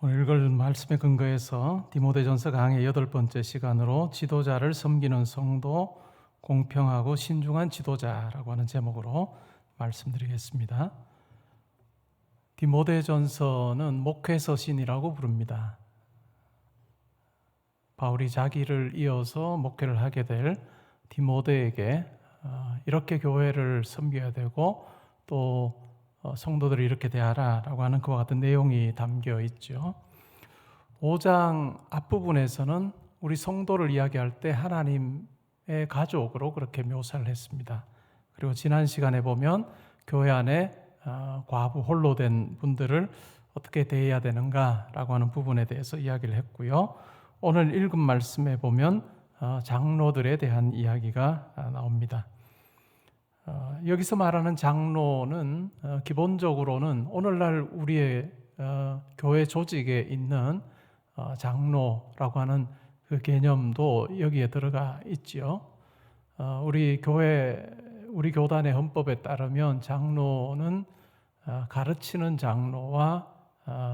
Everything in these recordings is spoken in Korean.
오늘 읽을 말씀에 근거해서 디모데전서 강의 8번째 시간으로 지도자를 섬기는 성도, 공평하고 신중한 지도자라고 하는 제목으로 말씀드리겠습니다. 디모데전서는 목회서신이라고 부릅니다. 바울이 자기를 이어서 목회를 하게 될 디모데에게 이렇게 교회를 섬겨야 되고 또 성도들을 이렇게 대하라라고 하는 그와 같은 내용이 담겨 있죠. 5장 앞부분에서는 우리 성도를 이야기할 때 하나님의 가족으로 그렇게 묘사를 했습니다. 그리고 지난 시간에 보면 교회 안에 과부 홀로 된 분들을 어떻게 대해야 되는가라고 하는 부분에 대해서 이야기를 했고요. 오늘 읽은 말씀에 보면 장로들에 대한 이야기가 나옵니다. 여기서 말하는 장로는 기본적으로는 오늘날 우리의 교회 조직에 있는 장로라고 하는 그 개념도 여기에 들어가 있지요. 우리 교단의 헌법에 따르면 장로는 가르치는 장로와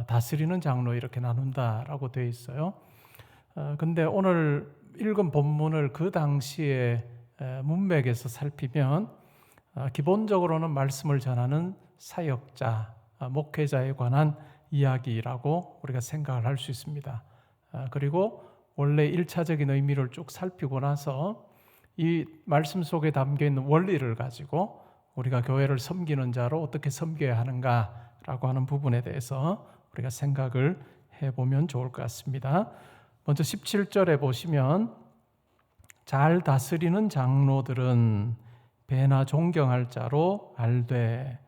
다스리는 장로 이렇게 나눈다라고 되어 있어요. 근데 오늘 읽은 본문을 그 당시의 문맥에서 살피면 기본적으로는 말씀을 전하는 사역자, 목회자에 관한 이야기라고 우리가 생각을 할 수 있습니다. 그리고 원래 1차적인 의미를 쭉 살피고 나서 이 말씀 속에 담겨있는 원리를 가지고 우리가 교회를 섬기는 자로 어떻게 섬겨야 하는가라고 하는 부분에 대해서 우리가 생각을 해보면 좋을 것 같습니다. 먼저 17절에 보시면 잘 다스리는 장로들은 배나 존경할 자로 알되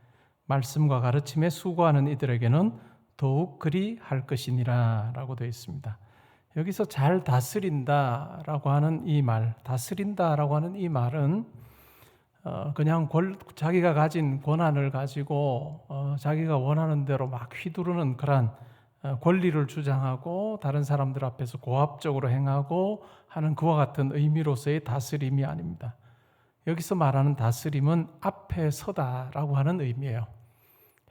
말씀과 가르침에 수고하는 이들에게는 더욱 그리 할 것이니라 라고 되어 있습니다. 여기서 잘 다스린다라고 하는 이 말, 다스린다라고 하는 이 말은 그냥 자기가 가진 권한을 가지고 자기가 원하는 대로 막 휘두르는 그런 권리를 주장하고 다른 사람들 앞에서 고압적으로 행하고 하는 그와 같은 의미로서의 다스림이 아닙니다. 여기서 말하는 다스림은 앞에 서다라고 하는 의미예요.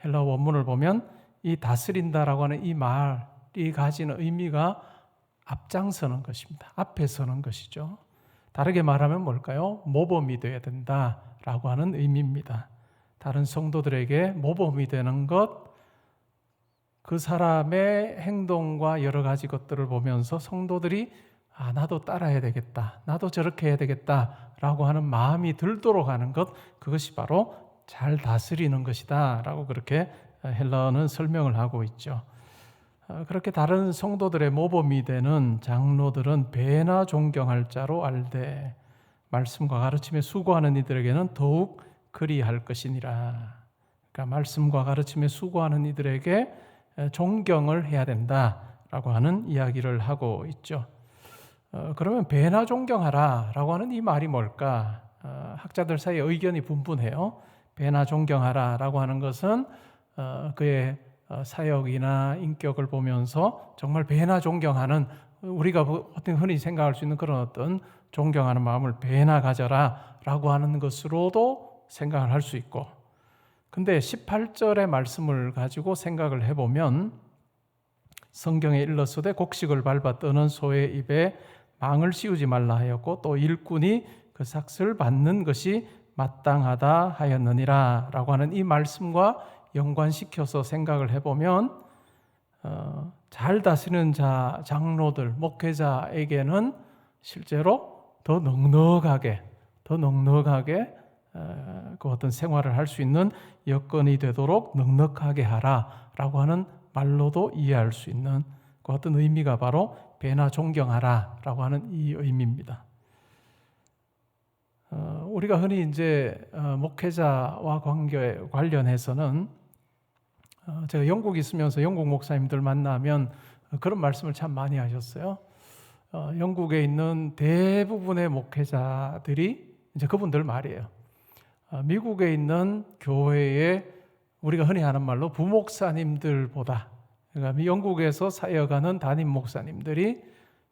헬라어 원문을 보면 이 다스린다라고 하는 이 말이 가지는 의미가 앞장서는 것입니다. 앞에 서는 것이죠. 다르게 말하면 뭘까요? 모범이 되어야 된다라고 하는 의미입니다. 다른 성도들에게 모범이 되는 것, 그 사람의 행동과 여러 가지 것들을 보면서 성도들이 나도 따라야 되겠다, 나도 저렇게 해야 되겠다라고 하는 마음이 들도록 하는 것, 그것이 바로 잘 다스리는 것이다 라고 그렇게 헬라어는 설명을 하고 있죠. 그렇게 다른 성도들의 모범이 되는 장로들은 배나 존경할 자로 알되 말씀과 가르침에 수고하는 이들에게는 더욱 그리할 것이니라. 그러니까 말씀과 가르침에 수고하는 이들에게 존경을 해야 된다라고 하는 이야기를 하고 있죠. 그러면 배나 존경하라 라고 하는 이 말이 뭘까? 학자들 사이에 의견이 분분해요. 배나 존경하라 라고 하는 것은 그의 사역이나 인격을 보면서 정말 배나 존경하는, 우리가 어떤 흔히 생각할 수 있는 그런 어떤 존경하는 마음을 배나 가져라 라고 하는 것으로도 생각을 할 수 있고, 근데 18절의 말씀을 가지고 생각을 해보면 성경에 일렀으되 곡식을 밟아 떠는 소의 입에 망을 씌우지 말라 하였고 또 일꾼이 그 삭슬 받는 것이 마땅하다 하였느니라 라고 하는 이 말씀과 연관시켜서 생각을 해보면 잘 다스리는 장로들, 목회자에게는 실제로 더 넉넉하게 그 어떤 생활을 할 수 있는 여건이 되도록 넉넉하게 하라라고 하는 말로도 이해할 수 있는 그 어떤 의미가 바로 배나 존경하라라고 하는 이 의미입니다. 우리가 흔히 이제 목회자와 관련해서는 제가 영국에 있으면서 영국 목사님들 만나면 그런 말씀을 참 많이 하셨어요. 영국에 있는 대부분의 목회자들이 이제 그분들 말이에요. 미국에 있는 교회에 우리가 흔히 하는 말로 부목사님들보다, 그러니까 영국에서 사역하는 담임 목사님들이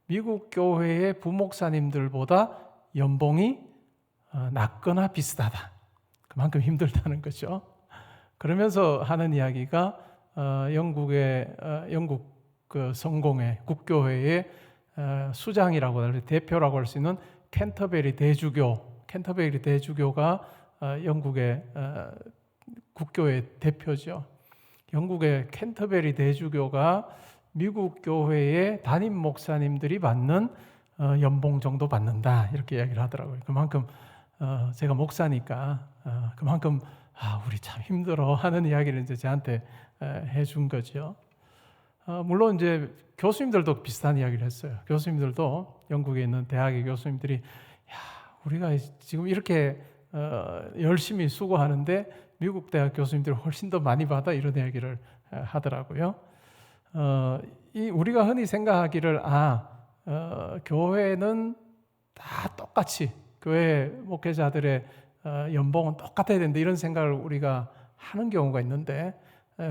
미국 교회의 부목사님들보다 연봉이 낮거나 비슷하다. 그만큼 힘들다는 거죠. 그러면서 하는 이야기가 영국 그 성공회, 국교회의 수장이라고 할 대표라고 할 수 있는 캔터베리 대주교가 영국의 국교회 대표죠. 영국의 캔터베리 대주교가 미국 교회의 담임 목사님들이 받는 연봉 정도 받는다, 이렇게 이야기를 하더라고요. 그만큼 제가 목사니까 그만큼 우리 참 힘들어 하는 이야기를 이제 저한테 해준 거죠. 물론 이제 교수님들도 비슷한 이야기를 했어요. 교수님들도 영국에 있는 대학의 교수님들이 우리가 지금 이렇게 열심히 수고하는데 미국 대학 교수님들이 훨씬 더 많이 받아, 이런 이야기를 하더라고요. 우리가 흔히 생각하기를 교회는 다 똑같이, 교회 목회자들의 연봉은 똑같아야 된다, 이런 생각을 우리가 하는 경우가 있는데,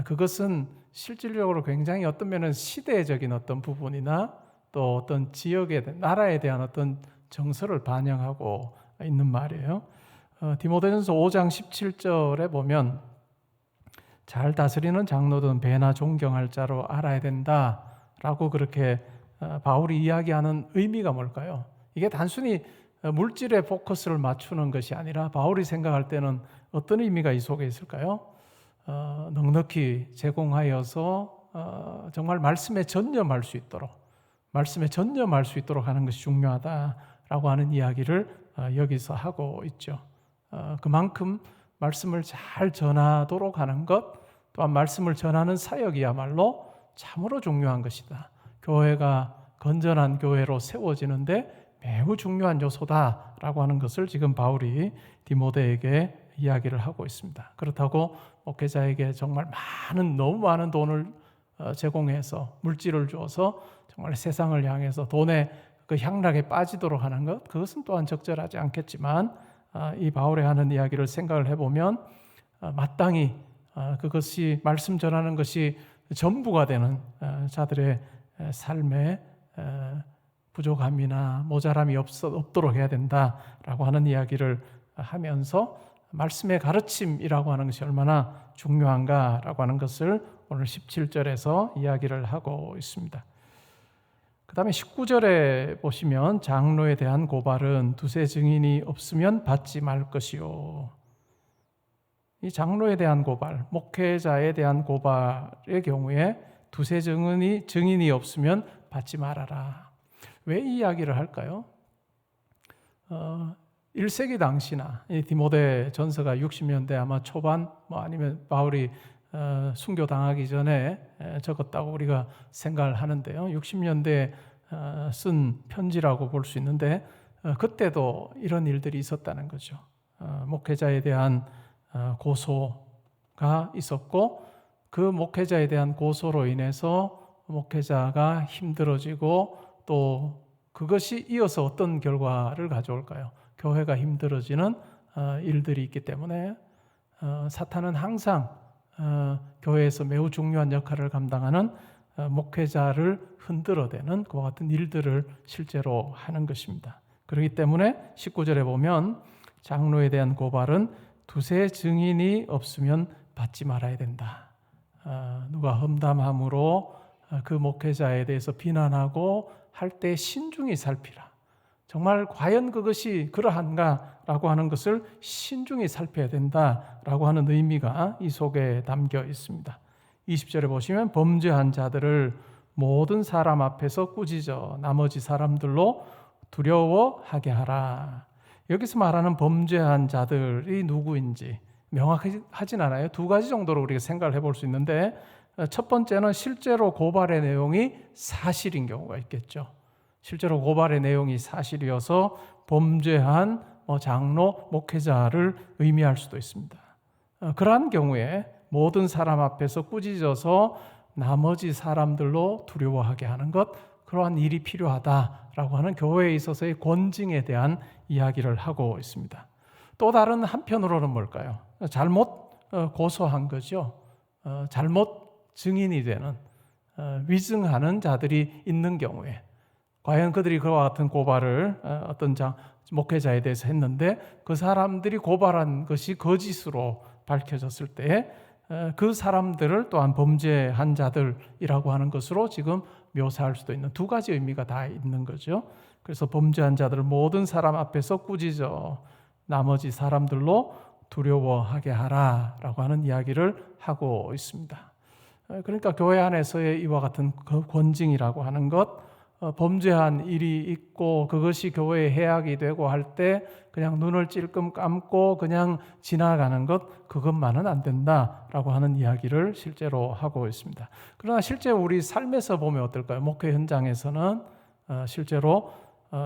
그것은 실질적으로 굉장히 어떤 면은 시대적인 어떤 부분이나 또 어떤 지역에, 나라에 대한 어떤 정서를 반영하고 있는 말이에요. 디모데전서 5장 17절에 보면 잘 다스리는 장로든 배나 존경할 자로 알아야 된다라고 그렇게 바울이 이야기하는 의미가 뭘까요? 이게 단순히 물질에 포커스를 맞추는 것이 아니라 바울이 생각할 때는 어떤 의미가 이 속에 있을까요? 넉넉히 제공하여서 정말 말씀에 전념할 수 있도록 하는 것이 중요하다라고 하는 이야기를 여기서 하고 있죠. 그만큼 말씀을 잘 전하도록 하는 것, 또한 말씀을 전하는 사역이야말로 참으로 중요한 것이다. 교회가 건전한 교회로 세워지는데 매우 중요한 요소다라고 하는 것을 지금 바울이 디모데에게 이야기를 하고 있습니다. 그렇다고 목회자에게 정말 너무 많은 돈을 제공해서, 물질을 주어서 정말 세상을 향해서 돈의 그 향락에 빠지도록 하는 것, 그것은 또한 적절하지 않겠지만, 이 바울의 하는 이야기를 생각을 해보면 마땅히 그것이 말씀 전하는 것이 전부가 되는 자들의 삶에 부족함이나 모자람이 없도록 해야 된다라고 하는 이야기를 하면서 말씀의 가르침이라고 하는 것이 얼마나 중요한가라고 하는 것을 오늘 17절에서 이야기를 하고 있습니다. 그 다음에 19절에 보시면 장로에 대한 고발은 두세 증인이 없으면 받지 말 것이요. 이 장로에 대한 고발, 목회자에 대한 고발의 경우에 두세 증인이 없으면 받지 말아라. 왜 이 이야기를 할까요? 1세기 당시나 이 디모데 전서가 60년대 아마 초반, 아니면 바울이 순교당하기 전에 적었다고 우리가 생각을 하는데요. 60년대에 쓴 편지라고 볼 수 있는데, 그때도 이런 일들이 있었다는 거죠. 목회자에 대한 고소가 있었고, 그 목회자에 대한 고소로 인해서 목회자가 힘들어지고, 또 그것이 이어서 어떤 결과를 가져올까요? 교회가 힘들어지는 일들이 있기 때문에 사탄은 항상 교회에서 매우 중요한 역할을 감당하는 목회자를 흔들어대는 그와 같은 일들을 실제로 하는 것입니다. 그렇기 때문에 19절에 보면 장로에 대한 고발은 두세 증인이 없으면 받지 말아야 된다. 누가 험담함으로 그 목회자에 대해서 비난하고 할 때 신중히 살피라. 정말 과연 그것이 그러한가라고 하는 것을 신중히 살펴야 된다라고 하는 의미가 이 속에 담겨 있습니다. 20절에 보시면 범죄한 자들을 모든 사람 앞에서 꾸짖어 나머지 사람들로 두려워하게 하라. 여기서 말하는 범죄한 자들이 누구인지 명확하진 않아요. 두 가지 정도로 우리가 생각을 해볼 수 있는데, 첫 번째는 실제로 고발의 내용이 사실인 경우가 있겠죠. 실제로 고발의 내용이 사실이어서 범죄한 장로, 목회자를 의미할 수도 있습니다. 그러한 경우에 모든 사람 앞에서 꾸짖어서 나머지 사람들로 두려워하게 하는 것, 그러한 일이 필요하다라고 하는 교회에 있어서의 권징에 대한 이야기를 하고 있습니다. 또 다른 한편으로는 뭘까요? 잘못 고소한 거죠. 잘못 증인이 되는, 위증하는 자들이 있는 경우에, 과연 그들이 그와 같은 고발을 어떤 목회자에 대해서 했는데 그 사람들이 고발한 것이 거짓으로 밝혀졌을 때 그 사람들을 또한 범죄한 자들이라고 하는 것으로 지금 묘사할 수도 있는 두 가지 의미가 다 있는 거죠. 그래서 범죄한 자들을 모든 사람 앞에서 꾸짖어 나머지 사람들로 두려워하게 하라라고 하는 이야기를 하고 있습니다. 그러니까 교회 안에서의 이와 같은 권징이라고 하는 것, 범죄한 일이 있고 그것이 교회에 해악이 되고 할 때 그냥 눈을 찔끔 감고 그냥 지나가는 것, 그것만은 안 된다라고 하는 이야기를 실제로 하고 있습니다. 그러나 실제 우리 삶에서 보면 어떨까요? 목회 현장에서는 실제로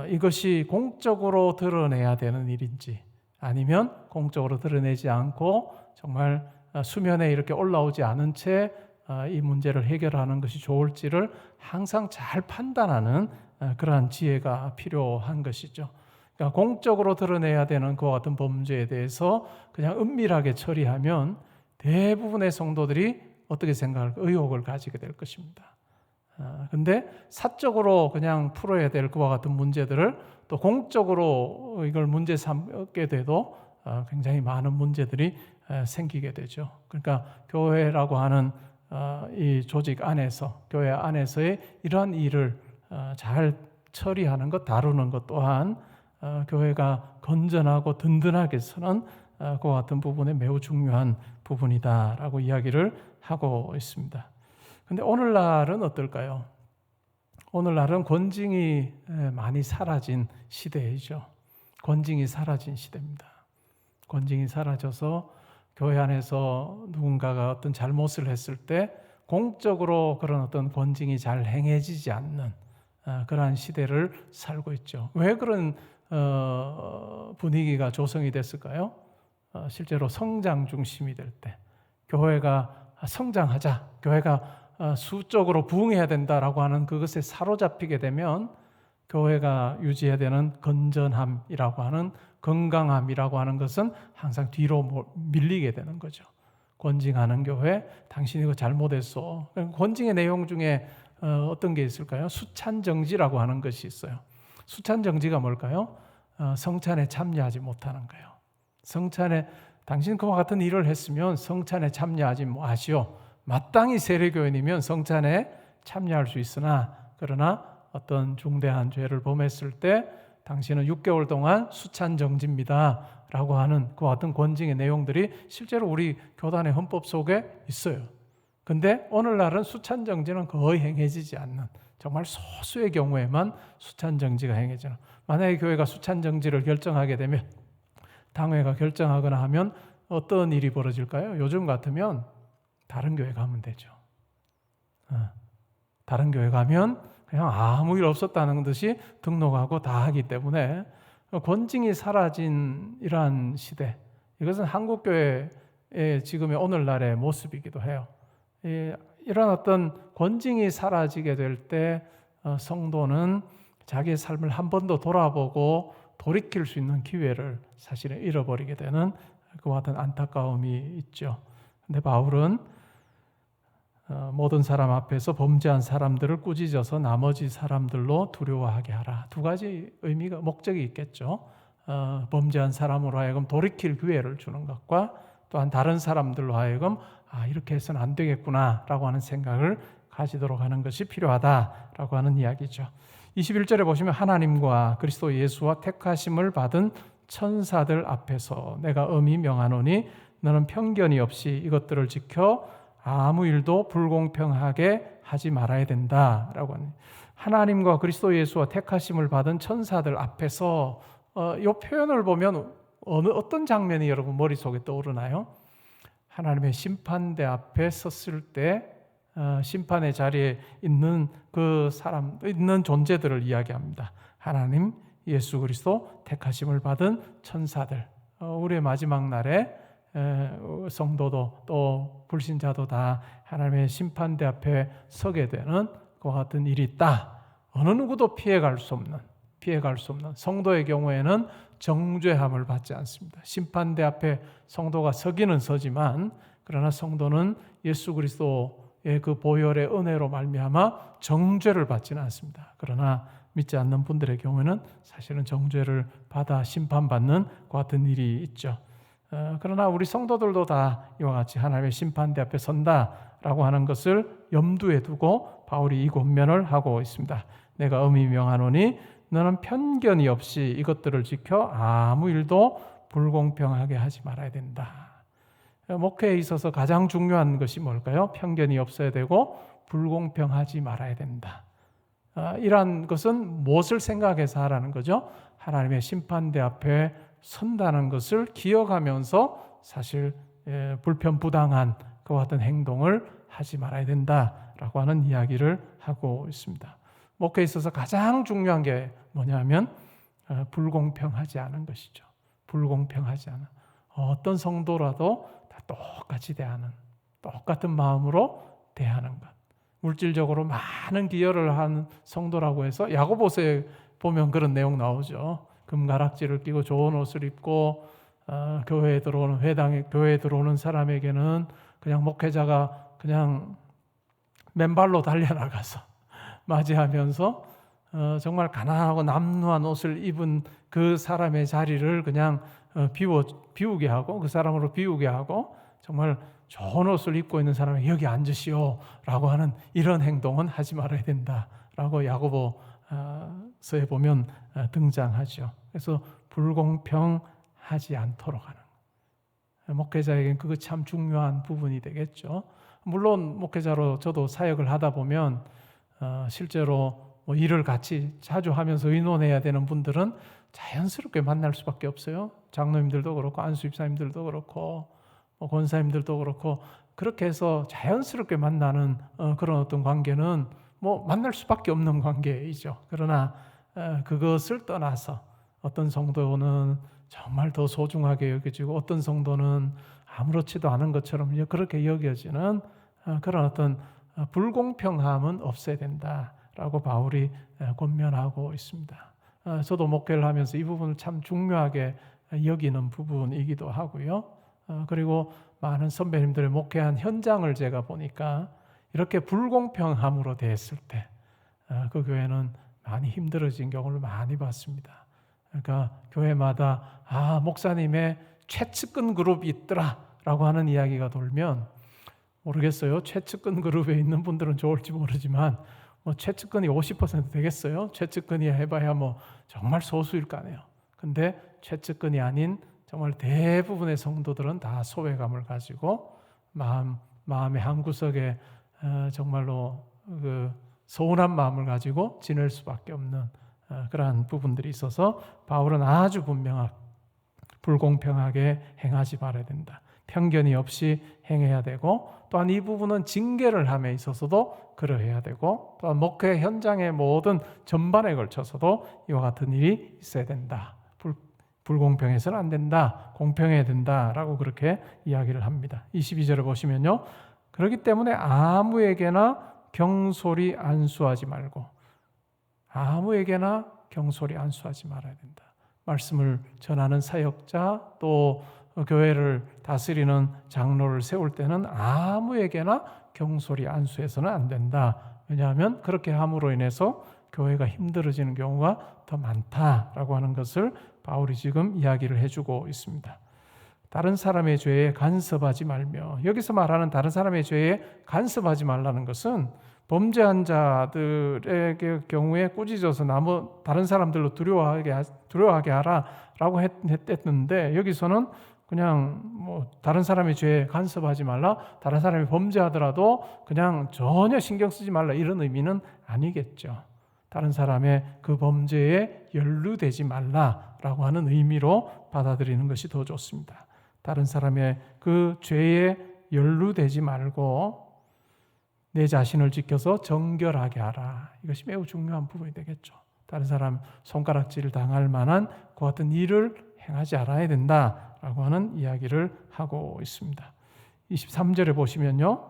이것이 공적으로 드러내야 되는 일인지, 아니면 공적으로 드러내지 않고 정말 수면에 이렇게 올라오지 않은 채 이 문제를 해결하는 것이 좋을지를 항상 잘 판단하는 그러한 지혜가 필요한 것이죠. 그러니까 공적으로 드러내야 되는 그와 같은 범죄에 대해서 그냥 은밀하게 처리하면 대부분의 성도들이 어떻게 생각할까? 의혹을 가지게 될 것입니다. 근데 사적으로 그냥 풀어야 될 그와 같은 문제들을 또 공적으로 이걸 문제 삼게 돼도 굉장히 많은 문제들이 생기게 되죠. 그러니까 교회라고 하는 이 조직 안에서, 교회 안에서의 이러한 일을 잘 처리하는 것, 다루는 것 또한 교회가 건전하고 든든하게 서는 그와 같은 부분에 매우 중요한 부분이다라고 이야기를 하고 있습니다. 근데 오늘날은 어떨까요? 오늘날은 권징이 많이 사라진 시대이죠. 권징이 사라진 시대입니다. 권징이 사라져서 교회 안에서 누군가가 어떤 잘못을 했을 때 공적으로 그런 어떤 권징이 잘 행해지지 않는 그러한 시대를 살고 있죠. 왜 그런 분위기가 조성이 됐을까요? 실제로 성장 중심이 될 때, 교회가 성장하자, 교회가 수적으로 부흥해야 된다라고 하는 그것에 사로잡히게 되면 교회가 유지해야 되는 건전함이라고 하는, 건강함이라고 하는 것은 항상 뒤로 밀리게 되는 거죠. 권징하는 교회, 당신이 이거 잘못했어. 권징의 내용 중에 어떤 게 있을까요? 수찬정지라고 하는 것이 있어요. 수찬정지가 뭘까요? 성찬에 참여하지 못하는 거예요. 성찬에, 당신 그와 같은 일을 했으면 성찬에 참여하지 마시오. 마땅히 세례교인이면 성찬에 참여할 수 있으나, 그러나 어떤 중대한 죄를 범했을 때 당신은 6개월 동안 수찬정지입니다 라고 하는 그와 같은 권징의 내용들이 실제로 우리 교단의 헌법 속에 있어요. 근데 오늘날은 수찬정지는 거의 행해지지 않는, 정말 소수의 경우에만 수찬정지가 행해지는, 만약에 교회가 수찬정지를 결정하게 되면, 당회가 결정하거나 하면 어떤 일이 벌어질까요? 요즘 같으면 다른 교회 가면 되죠. 다른 교회 가면 그냥 아무 일 없었다는 듯이 등록하고 다 하기 때문에 권징이 사라진 이러한 시대, 이것은 한국교회의 지금의 오늘날의 모습이기도 해요. 이런 어떤 권징이 사라지게 될 때 성도는 자기의 삶을 한 번 더 돌아보고 돌이킬 수 있는 기회를 사실은 잃어버리게 되는 그와 같은 안타까움이 있죠. 근데 바울은 모든 사람 앞에서 범죄한 사람들을 꾸짖어서 나머지 사람들로 두려워하게 하라. 두 가지 의미가, 목적이 있겠죠. 범죄한 사람으로 하여금 돌이킬 기회를 주는 것과, 또한 다른 사람들로 하여금 이렇게 해서는 안 되겠구나라고 하는 생각을 가지도록 하는 것이 필요하다라고 하는 이야기죠. 21절에 보시면 하나님과 그리스도 예수와 택하심을 받은 천사들 앞에서 내가 엄히 명하노니 너는 편견이 없이 이것들을 지켜 아무 일도 불공평하게 하지 말아야 된다라고 하는, 하나님과 그리스도 예수와 택하심을 받은 천사들 앞에서 이 표현을 보면 어떤 장면이 여러분 머릿속에 떠오르나요? 하나님의 심판대 앞에 섰을 때 심판의 자리에 있는 그 사람, 있는 존재들을 이야기합니다. 하나님, 예수 그리스도, 택하심을 받은 천사들, 우리의 마지막 날에 성도도 또 불신자도 다 하나님의 심판대 앞에 서게 되는 그와 같은 일이 있다. 어느 누구도 피해갈 수 없는 성도의 경우에는 정죄함을 받지 않습니다. 심판대 앞에 성도가 서기는 서지만, 그러나 성도는 예수 그리스도의 그 보혈의 은혜로 말미암아 정죄를 받지는 않습니다. 그러나 믿지 않는 분들의 경우에는 사실은 정죄를 받아 심판받는 그 같은 일이 있죠. 그러나 우리 성도들도 다 이와 같이 하나님의 심판대 앞에 선다라고 하는 것을 염두에 두고 바울이 이 권면을 하고 있습니다. 내가 엄히 명하노니 너는 편견이 없이 이것들을 지켜 아무 일도 불공평하게 하지 말아야 된다. 목회에 있어서 가장 중요한 것이 뭘까요? 편견이 없어야 되고 불공평하지 말아야 된다. 이러한 것은 무엇을 생각해서 하라는 거죠? 하나님의 심판대 앞에 선다는 것을 기억하면서 사실 불편부당한 그와 같은 행동을 하지 말아야 된다라고 하는 이야기를 하고 있습니다. 목회에 있어서 가장 중요한 게 뭐냐면 불공평하지 않은 것이죠. 불공평하지 않은 어떤 성도라도 다 똑같이 대하는, 똑같은 마음으로 대하는 것. 물질적으로 많은 기여를 한 성도라고 해서 야고보서에 보면 그런 내용 나오죠. 금가락지를 끼고 좋은 옷을 입고 교회에 들어오는 교회에 들어오는 사람에게는 그냥 목회자가 그냥 맨발로 달려나가서 맞이하면서 정말 가난하고 남루한 옷을 입은 그 사람의 자리를 그냥 비우게 하고 그 사람으로 비우게 하고 정말 좋은 옷을 입고 있는 사람이 여기 앉으시오 라고 하는 이런 행동은 하지 말아야 된다라고 야고보서에 보면 등장하죠. 그래서 불공평하지 않도록 하는 목회자에게는 그거 참 중요한 부분이 되겠죠. 물론 목회자로 저도 사역을 하다 보면 실제로 뭐 일을 같이 자주 하면서 의논해야 되는 분들은 자연스럽게 만날 수밖에 없어요. 장로님들도 그렇고 안수집사님들도 그렇고 권사님들도 그렇고 그렇게 해서 자연스럽게 만나는 그런 어떤 관계는 뭐 만날 수밖에 없는 관계이죠. 그러나 그것을 떠나서 어떤 성도는 정말 더 소중하게 여겨지고 어떤 성도는 아무렇지도 않은 것처럼 그렇게 여겨지는 그런 어떤 불공평함은 없어야 된다라고 바울이 권면하고 있습니다. 저도 목회를 하면서 이 부분을 참 중요하게 여기는 부분이기도 하고요. 그리고 많은 선배님들의 목회한 현장을 제가 보니까 이렇게 불공평함으로 대했을 때 그 교회는 많이 힘들어진 경우를 많이 봤습니다. 그러니까 교회마다 목사님의 최측근 그룹이 있더라라고 하는 이야기가 돌면 모르겠어요. 최측근 그룹에 있는 분들은 좋을지 모르지만 최측근이 50% 되겠어요? 최측근이 해봐야 정말 소수일 거 아니에요. 근데 최측근이 아닌 정말 대부분의 성도들은 다 소외감을 가지고 마음의 한구석에 정말로 그 서운한 마음을 가지고 지낼 수밖에 없는 그러한 부분들이 있어서 바울은 아주 분명하게 불공평하게 행하지 말아야 된다. 편견이 없이 행해야 되고 또한 이 부분은 징계를 함에 있어서도 그러해야 되고 또한 목회 현장의 모든 전반에 걸쳐서도 이와 같은 일이 있어야 된다. 불공평해서는 안 된다. 공평해야 된다라고 그렇게 이야기를 합니다. 22절을 보시면요. 그렇기 때문에 아무에게나 경솔히 안수하지 말고 아무에게나 경솔히 안수하지 말아야 된다. 말씀을 전하는 사역자 또 교회를 다스리는 장로를 세울 때는 아무에게나 경솔히 안수해서는 안 된다. 왜냐하면 그렇게 함으로 인해서 교회가 힘들어지는 경우가 더 많다라고 하는 것을 바울이 지금 이야기를 해주고 있습니다. 다른 사람의 죄에 간섭하지 말며 여기서 말하는 다른 사람의 죄에 간섭하지 말라는 것은 범죄한 자들의 경우에 꾸짖어서 다른 사람들로 두려워하게 하라라고 했는데 여기서는 그냥 다른 사람의 죄에 간섭하지 말라, 다른 사람이 범죄하더라도 그냥 전혀 신경 쓰지 말라 이런 의미는 아니겠죠. 다른 사람의 그 범죄에 연루되지 말라라고 하는 의미로 받아들이는 것이 더 좋습니다. 다른 사람의 그 죄에 연루되지 말고 내 자신을 지켜서 정결하게 하라. 이것이 매우 중요한 부분이 되겠죠. 다른 사람 손가락질을 당할 만한 그 같은 일을 행하지 않아야 된다라고 하는 이야기를 하고 있습니다. 23절에 보시면요.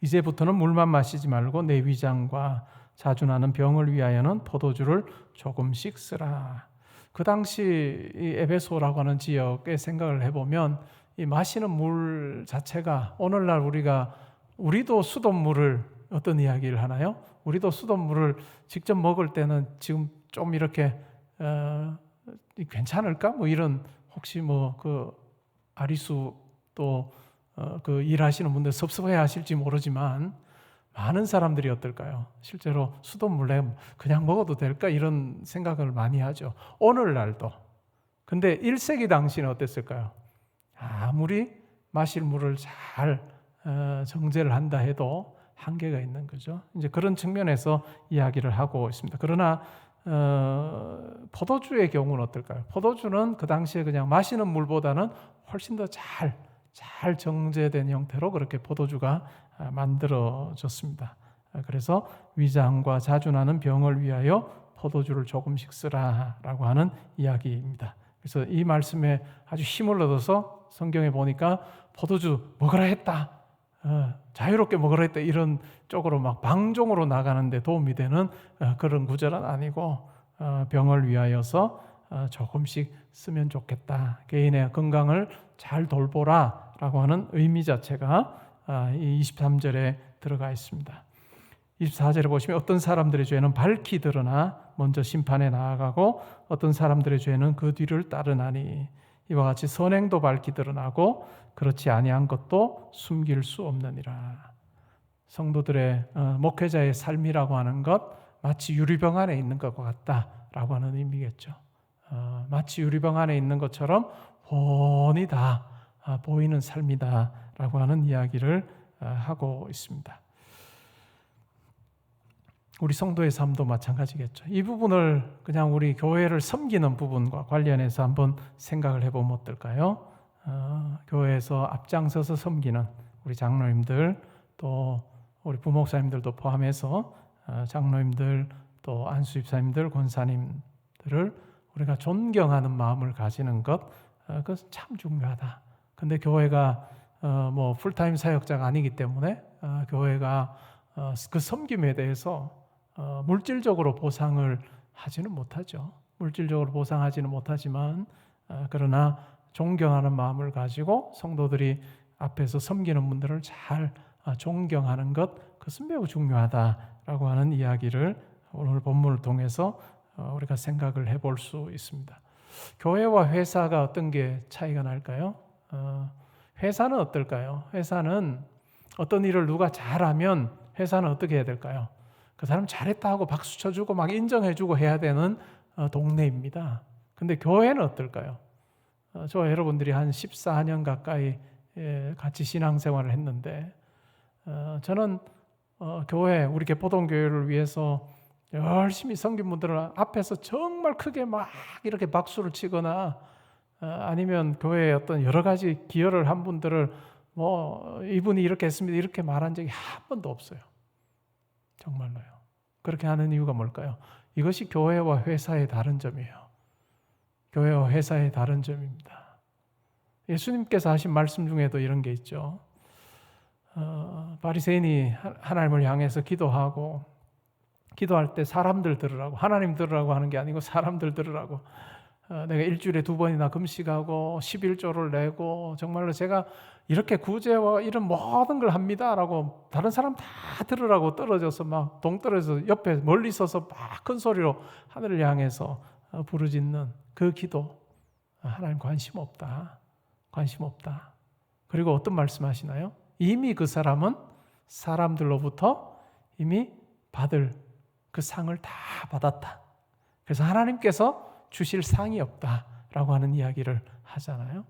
이제부터는 물만 마시지 말고 내 위장과 자주 나는 병을 위하여는 포도주를 조금씩 쓰라. 그 당시 이 에베소라고 하는 지역의 생각을 해보면 이 마시는 물 자체가 오늘날 우리도 수돗물을 어떤 이야기를 하나요? 우리도 수돗물을 직접 먹을 때는 지금 좀 이렇게 괜찮을까? 이런 혹시 아리수 또 그 일하시는 분들 섭섭해 하실지 모르지만 많은 사람들이 어떨까요? 실제로 수돗물에 그냥 먹어도 될까 이런 생각을 많이 하죠. 오늘날도. 근데 1세기 당시는 어땠을까요? 아무리 마실 물을 잘 정제를 한다 해도 한계가 있는 거죠. 이제 그런 측면에서 이야기를 하고 있습니다. 그러나 포도주의 경우는 어떨까요? 포도주는 그 당시에 그냥 마시는 물보다는 훨씬 더 잘 정제된 형태로 그렇게 포도주가 만들어졌습니다. 그래서 위장과 자주 나는 병을 위하여 포도주를 조금씩 쓰라라고 하는 이야기입니다. 그래서 이 말씀에 아주 힘을 얻어서 성경에 보니까 포도주 먹으라 했다, 자유롭게 먹으라 했다, 이런 쪽으로 막 방종으로 나가는데 도움이 되는 그런 구절은 아니고 병을 위하여서 조금씩 쓰면 좋겠다, 개인의 건강을 잘 돌보라 라고 하는 의미 자체가 이 23절에 들어가 있습니다. 24절에 보시면 어떤 사람들의 죄는 밝히 드러나 먼저 심판에 나아가고 어떤 사람들의 죄는 그 뒤를 따르나니 이와 같이 선행도 밝히 드러나고 그렇지 아니한 것도 숨길 수 없느니라. 성도들의 목회자의 삶이라고 하는 것 마치 유리병 안에 있는 것과 같다라고 하는 의미겠죠. 마치 유리병 안에 있는 것처럼 훤히 다 보이는 삶이다라고 하는 이야기를 하고 있습니다. 우리 성도의 삶도 마찬가지겠죠. 이 부분을 그냥 우리 교회를 섬기는 부분과 관련해서 한번 생각을 해보면 어떨까요? 교회에서 앞장서서 섬기는 우리 장로님들, 또 우리 부목사님들도 포함해서 장로님들, 또 안수집사님들, 권사님들을 우리가 존경하는 마음을 가지는 것, 그것은 참 중요하다. 근데 교회가 뭐 풀타임 사역자가 아니기 때문에 교회가 그 섬김에 대해서 물질적으로 보상을 하지는 못하죠. 물질적으로 보상하지는 못하지만 그러나 존경하는 마음을 가지고 성도들이 앞에서 섬기는 분들을 잘 존경하는 것, 그것은 매우 중요하다라고 하는 이야기를 오늘 본문을 통해서 우리가 생각을 해볼 수 있습니다. 교회와 회사가 어떤 게 차이가 날까요? 회사는 어떨까요? 회사는 어떤 일을 누가 잘하면 회사는 어떻게 해야 될까요? 그 사람 잘했다 하고 박수 쳐주고 막 인정해주고 해야 되는 동네입니다. 근데 교회는 어떨까요? 저와 여러분들이 한 14년 가까이 같이 신앙생활을 했는데 저는 교회, 우리 개포동교회를 위해서 열심히 섬긴 분들은 앞에서 정말 크게 막 이렇게 박수를 치거나 아니면 교회에 어떤 여러 가지 기여를 한 분들을 뭐 이분이 이렇게 했습니다 이렇게 말한 적이 한 번도 없어요. 정말로요. 그렇게 하는 이유가 뭘까요? 이것이 교회와 회사의 다른 점이에요. 교회와 회사의 다른 점입니다. 예수님께서 하신 말씀 중에도 이런 게 있죠. 바리새인이 하나님을 향해서 기도할 때 사람들 들으라고, 하나님 들으라고 하는 게 아니고 사람들 들으라고. 내가 일주일에 2번이나 금식하고 11조를 내고 정말로 제가 이렇게 구제와 이런 모든 걸 합니다라고 다른 사람 다 들으라고 떨어져서 막 동떨어져서 옆에 멀리 서서 막 큰 소리로 하늘을 향해서 부르짖는 그 기도, 하나님 관심 없다. 그리고 어떤 말씀하시나요? 이미 그 사람은 사람들로부터 이미 받을 그 상을 다 받았다. 그래서 하나님께서 주실 상이 없다라고 하는 이야기를 하잖아요.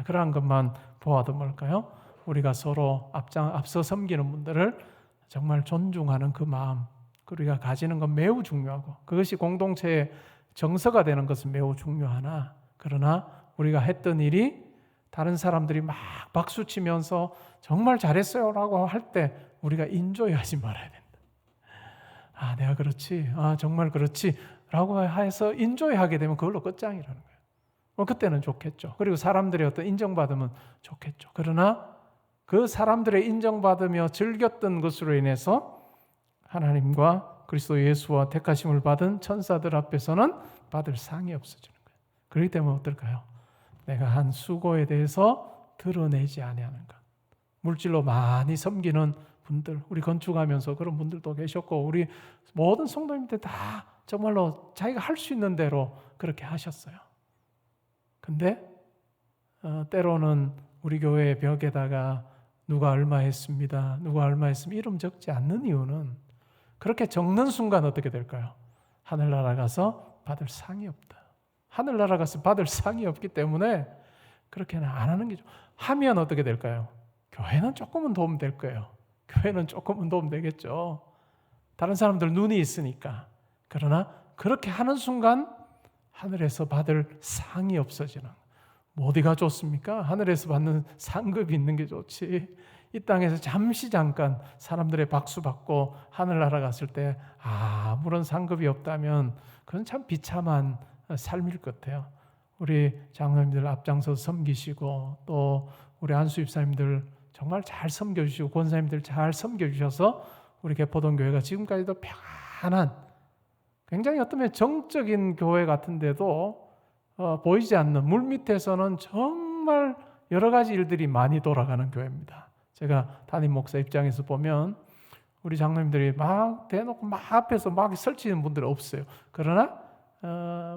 그러한 것만 보아도 뭘까요? 우리가 서로 앞서 섬기는 분들을 정말 존중하는 그 마음, 우리가 가지는 건 매우 중요하고 그것이 공동체의 정서가 되는 것은 매우 중요하나 그러나 우리가 했던 일이 다른 사람들이 막 박수치면서 정말 잘했어요 라고 할 때 우리가 인조해하지 말아야 된다. 내가 그렇지, 정말 그렇지 라고 해서 인조해하게 되면 그걸로 끝장이라는 거예요. 그때는 좋겠죠. 그리고 사람들의 어떤 인정받으면 좋겠죠. 그러나 그 사람들의 인정받으며 즐겼던 것으로 인해서 하나님과 그리스도 예수와 택하심을 받은 천사들 앞에서는 받을 상이 없어지는 거예요. 그렇기 때문에 어떨까요? 내가 한 수고에 대해서 드러내지 아니하는 것. 물질로 많이 섬기는 분들, 우리 건축하면서 그런 분들도 계셨고 우리 모든 성도님들 다 정말로 자기가 할 수 있는 대로 그렇게 하셨어요. 근데 때로는 우리 교회 벽에다가 누가 얼마 했습니다, 누가 얼마 했습니다 이름 적지 않는 이유는 그렇게 적는 순간 어떻게 될까요? 하늘나라 가서 받을 상이 없다. 하늘나라 가서 받을 상이 없기 때문에 그렇게는 안 하는 게 좋아요. 하면 어떻게 될까요? 교회는 조금은 도움 될 거예요. 교회는 조금은 도움 되겠죠. 다른 사람들 눈이 있으니까. 그러나 그렇게 하는 순간 하늘에서 받을 상이 없어지는. 뭐 어디가 좋습니까? 하늘에서 받는 상급이 있는 게 좋지. 이 땅에서 잠깐 사람들의 박수 받고 하늘나라 갔을 때 아무런 상급이 없다면 그건 참 비참한 삶일 것 같아요. 우리 장로님들 앞장서 섬기시고 또 우리 안수 집사님들 정말 잘 섬겨주시고 권사님들 잘 섬겨주셔서 우리 개포동교회가 지금까지도 평안한 굉장히 어떤 정적인 교회 같은데도 보이지 않는 물밑에서는 정말 여러 가지 일들이 많이 돌아가는 교회입니다. 제가 담임 목사 입장에서 보면 우리 장로님들이 막 대놓고 막 앞에서 막 설치는 분들은 없어요. 그러나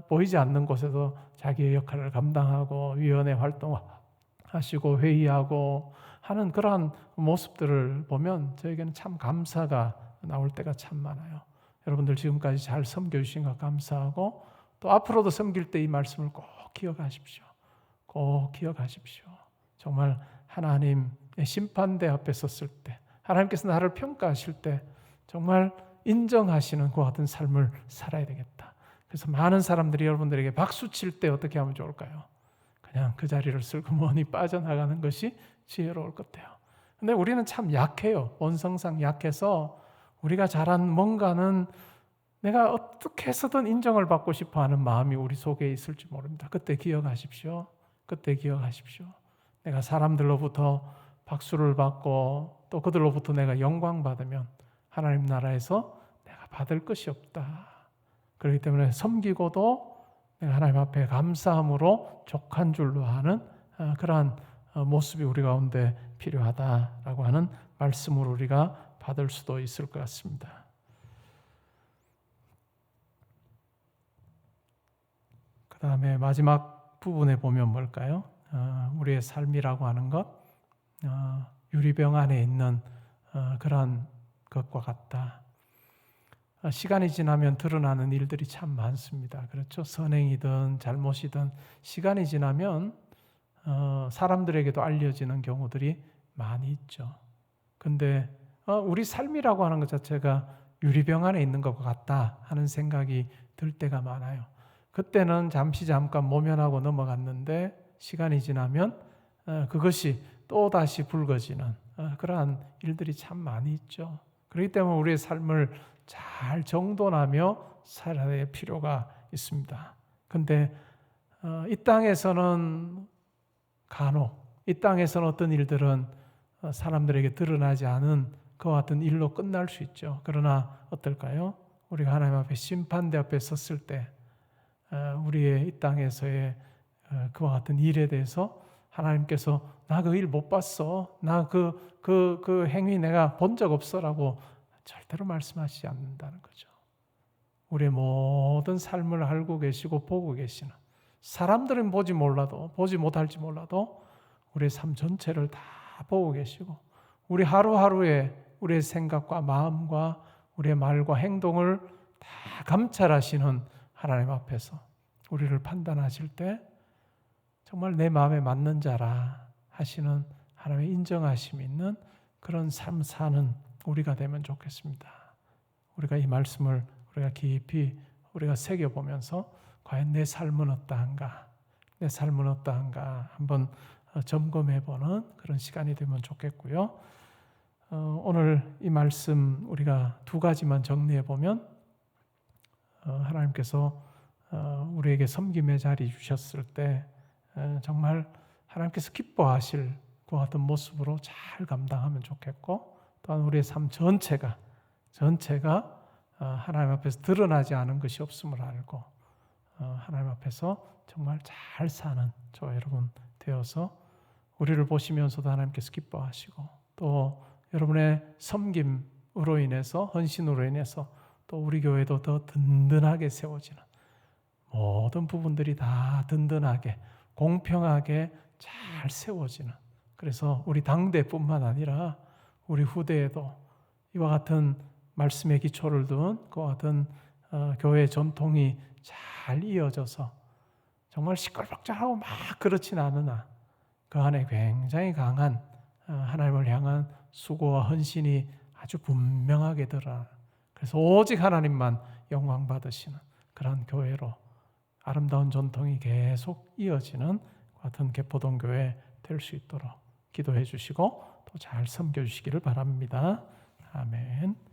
보이지 않는 곳에서 자기의 역할을 감당하고 위원회 활동하시고 회의하고 하는 그러한 모습들을 보면 저에게는 참 감사가 나올 때가 참 많아요. 여러분들 지금까지 잘 섬겨주신 것 감사하고 또 앞으로도 섬길 때 이 말씀을 꼭 기억하십시오. 꼭 기억하십시오. 정말 하나님의 심판대 앞에 섰을 때 하나님께서 나를 평가하실 때 정말 인정하시는 그 같은 삶을 살아야 되겠다. 그래서 많은 사람들이 여러분들에게 박수 칠 때 어떻게 하면 좋을까요? 그냥 그 자리를 슬그머니 빠져나가는 것이 지혜로울 것 같아요. 근데 우리는 참 약해요. 원성상 약해서 우리가 잘한 뭔가는 내가 어떻게 해서든 인정을 받고 싶어하는 마음이 우리 속에 있을지 모릅니다. 그때 기억하십시오. 그때 기억하십시오. 내가 사람들로부터 박수를 받고 또 그들로부터 내가 영광 받으면 하나님 나라에서 내가 받을 것이 없다. 그렇기 때문에 섬기고도 내가 하나님 앞에 감사함으로 족한 줄로 하는 그러한 모습이 우리 가운데 필요하다라고 하는 말씀으로 우리가 받을 수도 있을 것 같습니다. 그 다음에 마지막 부분에 보면 뭘까요? 우리의 삶이라고 하는 것, 유리병 안에 있는 그러한 것과 같다. 시간이 지나면 드러나는 일들이 참 많습니다. 그렇죠? 선행이든 잘못이든 시간이 지나면 사람들에게도 알려지는 경우들이 많이 있죠. 근데 우리 삶이라고 하는 것 자체가 유리병 안에 있는 것과 같다 하는 생각이 들 때가 많아요. 그때는 잠깐 모면하고 넘어갔는데 시간이 지나면 그것이 또다시 붉어지는 그러한 일들이 참 많이 있죠. 그렇기 때문에 우리의 삶을 잘 정돈하며 살아야 할 필요가 있습니다. 근데 이 땅에서는 간혹 이 땅에서는 어떤 일들은 사람들에게 드러나지 않은 그와 같은 일로 끝날 수 있죠. 그러나 어떨까요? 우리가 하나님 앞에 심판대 앞에 섰을 때 우리의 이 땅에서의 그와 같은 일에 대해서 하나님께서 나 그 일 못 봤어, 나 그 행위 내가 본 적 없어라고 절대로 말씀하시지 않는다는 거죠. 우리의 모든 삶을 알고 계시고 보고 계시는, 사람들은 보지 못할지 몰라도 우리의 삶 전체를 다 보고 계시고 우리 하루하루의 우리의 생각과 마음과 우리의 말과 행동을 다 감찰하시는 하나님 앞에서 우리를 판단하실 때 정말 내 마음에 맞는 자라 하시는 하나님의 인정하심이 있는 그런 삶 사는 우리가 되면 좋겠습니다. 우리가 이 말씀을 우리가 깊이 우리가 새겨보면서 과연 내 삶은 어떠한가, 내 삶은 어떠한가 한번 점검해보는 그런 시간이 되면 좋겠고요. 오늘 이 말씀 우리가 두 가지만 정리해보면 하나님께서 우리에게 섬김의 자리 주셨을 때 정말 하나님께서 기뻐하실 그 같은 모습으로 잘 감당하면 좋겠고, 또한 우리의 삶 전체가 하나님 앞에서 드러나지 않은 것이 없음을 알고 하나님 앞에서 정말 잘 사는 저와 여러분 되어서 우리를 보시면서도 하나님께서 기뻐하시고 또 여러분의 섬김으로 인해서, 헌신으로 인해서 또 우리 교회도 더 든든하게 세워지는 모든 부분들이 다 든든하게 공평하게 잘 세워지는, 그래서 우리 당대뿐만 아니라 우리 후대에도 이와 같은 말씀의 기초를 둔 그와 같은 교회 전통이 잘 이어져서 정말 시끌벅적하고 막 그렇진 않으나 그 안에 굉장히 강한 하나님을 향한 수고와 헌신이 아주 분명하게 드러나는, 그래서 오직 하나님만 영광 받으시는 그런 교회로 아름다운 전통이 계속 이어지는 같은 개포동교회 될 수 있도록 기도해 주시고 또 잘 섬겨 주시기를 바랍니다. 아멘.